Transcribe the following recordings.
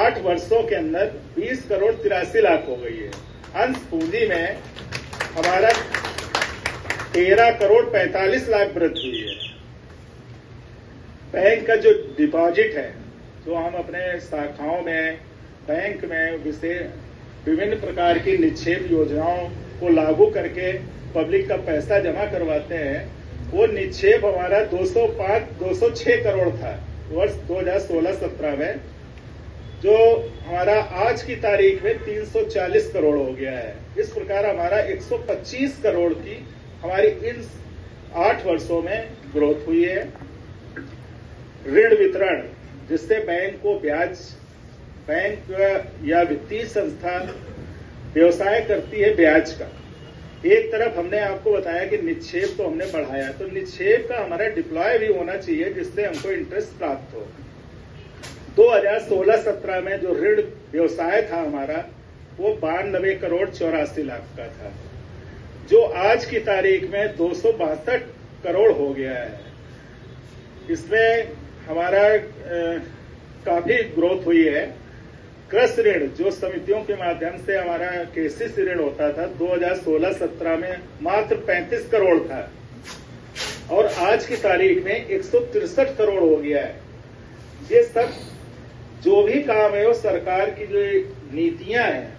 8 वर्षों के अंदर 20 करोड़ 83 लाख हो गई है। अंश पूंजी में हमारा 13 करोड़ 45 लाख वृद्धि हुई है। बैंक का जो डिपॉजिट है, जो हम अपने शाखाओं में, बैंक में विभिन्न प्रकार की निक्षेप योजनाओं को लागू करके पब्लिक का पैसा जमा करवाते हैं, वो निक्षेप हमारा 206 करोड़ था वर्ष 2016-17 में, जो हमारा आज की तारीख में 340 करोड़ हो गया है। इस प्रकार हमारा 125 करोड़ की हमारी इन 8 वर्षों में ग्रोथ हुई है। ऋण वितरण, जिससे बैंक को बैंक या वित्तीय संस्थान व्यवसाय करती है ब्याज का। एक तरफ हमने आपको बताया कि निक्षेप तो हमने बढ़ाया, तो निक्षेप का हमारा डिप्लॉय भी होना चाहिए जिससे हमको इंटरेस्ट प्राप्त हो। 2016-17 में जो ऋण व्यवसाय था हमारा, वो 92 करोड़ 84 लाख का था, जो आज की तारीख में 262 करोड़ हो गया है। इसमें हमारा काफी ग्रोथ हुई है। कृषि ऋण, जो समितियों के माध्यम से हमारा केसीसी ऋण होता था, 2016-17 में मात्र 35 करोड़ था और आज की तारीख में 163 करोड़ हो गया है। ये सब जो भी काम है वो सरकार की जो नीतियां हैं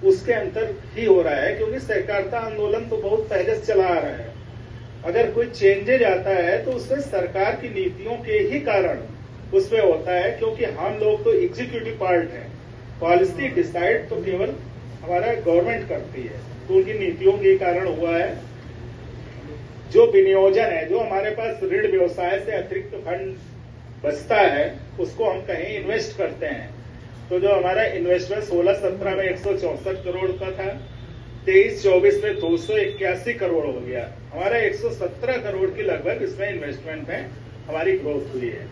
उसके अंतर ही हो रहा है, क्योंकि सहकारिता आंदोलन तो बहुत पहले से चला आ रहा है। अगर कोई चेंजेज आता है तो उससे सरकार की नीतियों के ही कारण उसमें होता है, क्योंकि हम लोग तो एग्जीक्यूटिव पार्ट हैं। पॉलिसी डिसाइड तो केवल हमारा गवर्नमेंट करती है, तो उनकी नीतियों के कारण हुआ है। जो विनियोजन है, जो हमारे पास ऋण व्यवसाय से अतिरिक्त फंड बचता है, उसको हम कहीं इन्वेस्ट करते हैं। तो जो हमारा इन्वेस्टमेंट 16-17 में 164 करोड़ का था, 23-24 में 281 करोड़ हो गया। हमारा 117 करोड़ की लगभग इसमें इन्वेस्टमेंट में हमारी ग्रोथ हुई है।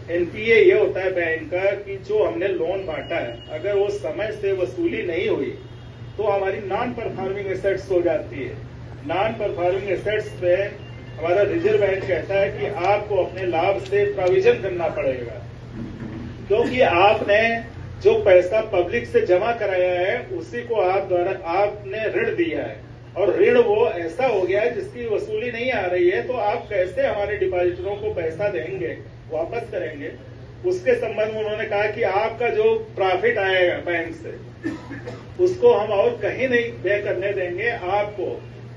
एनपीए ये होता है बैंक का कि जो हमने लोन बांटा है, अगर वो समय से वसूली नहीं हुई तो हमारी नॉन परफॉर्मिंग एसेट्स हो जाती है। नॉन परफॉर्मिंग एसेट्स पे हमारा रिजर्व बैंक कहता है कि आपको अपने लाभ से प्रोविजन करना पड़ेगा, क्योंकि आपने जो पैसा पब्लिक से जमा कराया है उसी को आपने ऋण दिया है, और ऋण वो ऐसा हो गया है जिसकी वसूली नहीं आ रही है, तो आप कैसे हमारे डिपॉजिटरों को पैसा देंगे, वापस करेंगे। उसके संबंध में उन्होंने कहा कि आपका जो प्रॉफिट आएगा बैंक से, उसको हम और कहीं नहीं व्यय करने देंगे, आपको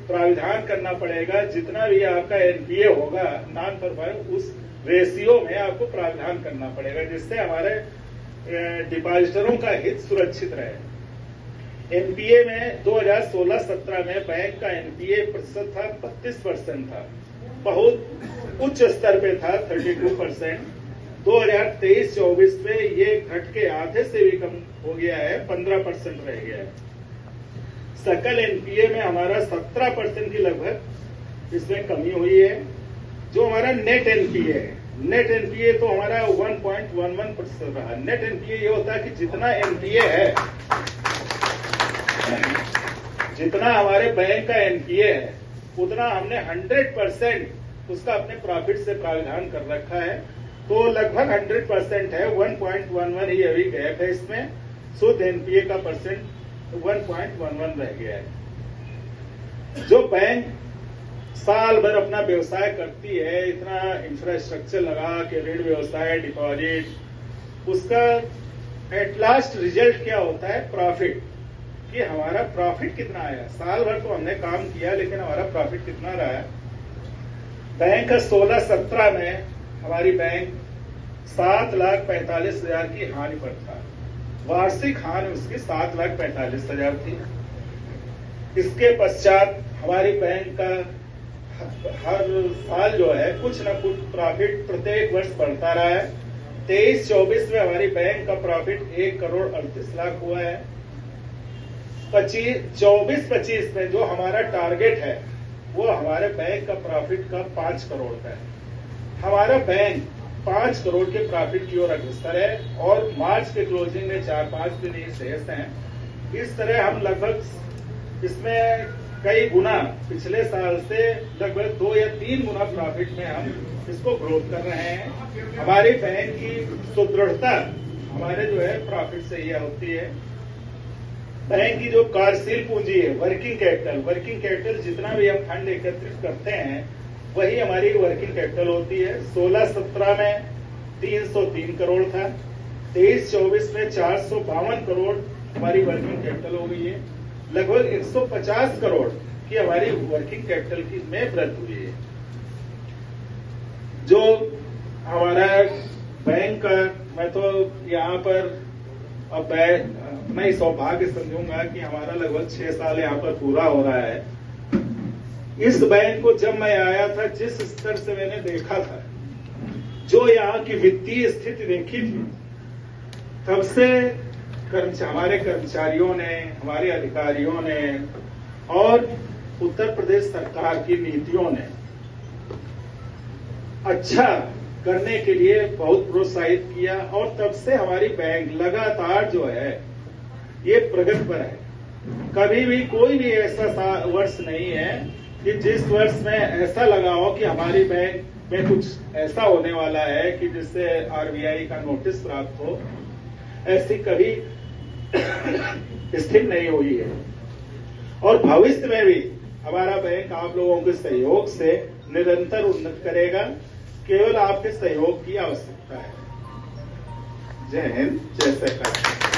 प्राविधान करना पड़ेगा। जितना भी आपका एनपीए होगा नॉन परफॉर्मिंग, उस रेशियो में आपको प्राविधान करना पड़ेगा, जिससे हमारे डिपॉजिटरों का हित सुरक्षित रहे। एनपीए में 2016-17 में बैंक का एनपीए प्रतिशत था 32% था, बहुत उच्च स्तर पे था 32%। 2023-24 में ये घट के आधे से भी कम हो गया है, 15% रह गया है। सकल एनपीए में हमारा 17% की लगभग इसमें कमी हुई है। जो हमारा नेट एनपीए है, नेट एनपीए तो हमारा 1.11% रहा। नेट एनपीए ये होता है कि जितना एनपीए है, जितना हमारे बैंक का एनपीए है, उतना हमने 100% उसका अपने प्रॉफिट से प्राविधान कर रखा है। तो लगभग 100% है, 1.11 ही अभी गैप है इसमें। शुद्ध एनपीए का परसेंट 1.11 रह गया है। जो बैंक साल भर अपना व्यवसाय करती है, इतना इंफ्रास्ट्रक्चर लगा के ऋण व्यवसाय, डिपॉजिट, उसका एट लास्ट रिजल्ट क्या होता है? प्रॉफिट, कि हमारा प्रॉफिट कितना आया। साल भर तो हमने काम किया, लेकिन हमारा प्रॉफिट कितना रहा है। बैंक का 16-17 में हमारी बैंक 7,45,000 की हानि पर था। वार्षिक हानि उसकी 7,45,000 थी। इसके पश्चात हमारी बैंक का हर साल जो है कुछ न कुछ प्रॉफिट प्रत्येक वर्ष बढ़ता रहा है। 23-24 में हमारी बैंक का प्रॉफिट 1 करोड़ 38 लाख हुआ है। 24-25 में जो हमारा टारगेट है वो हमारे बैंक का प्रॉफिट का 5 करोड़ का है। हमारा बैंक 5 करोड़ के प्रॉफिट की ओर अग्रसर है और मार्च के क्लोजिंग में 4-5 दिन ही शेष हैं। इस तरह हम लगभग इसमें कई गुना पिछले साल से लगभग 2 या 3 गुना प्रॉफिट में हम इसको ग्रोथ कर रहे हैं। हमारी बैंक की सुदृढ़ता हमारे जो है प्रॉफिट से यह होती है। बैंक की जो कार्यशील पूंजी है, वर्किंग कैपिटल जितना भी हम फंड एकत्रित करते हैं वही हमारी वर्किंग कैपिटल होती है। 16-17 में 303 करोड़ था, 23-24 में 452 करोड़ हमारी वर्किंग कैपिटल हो गई है। लगभग 150 करोड़ की हमारी वर्किंग कैपिटल की में वृद्धि हुई है। जो हमारा बैंक का, मैं तो यहाँ पर अब मैं सौभाग्य समझूंगा कि हमारा लगभग 6 साल यहाँ पर पूरा हो रहा है। इस बैंक को जब मैं आया था, जिस स्तर से मैंने देखा था, जो यहाँ की वित्तीय स्थिति देखी थी, तब से हमारे कर्मचारियों ने, हमारे अधिकारियों ने और उत्तर प्रदेश सरकार की नीतियों ने अच्छा करने के लिए बहुत प्रोत्साहित किया और तब से हमारी बैंक लगातार जो है ये प्रगति पर है। कभी भी कोई भी ऐसा वर्ष नहीं है कि जिस वर्ष में ऐसा लगा हो कि हमारी बैंक में कुछ ऐसा होने वाला है कि जिससे आरबीआई का नोटिस प्राप्त हो। ऐसी कभी स्थिति नहीं हुई है और भविष्य में भी हमारा बैंक आप लोगों के सहयोग से निरंतर उन्नत करेगा। केवल आपके सहयोग की आवश्यकता है। जय हिंद, जय सरकार।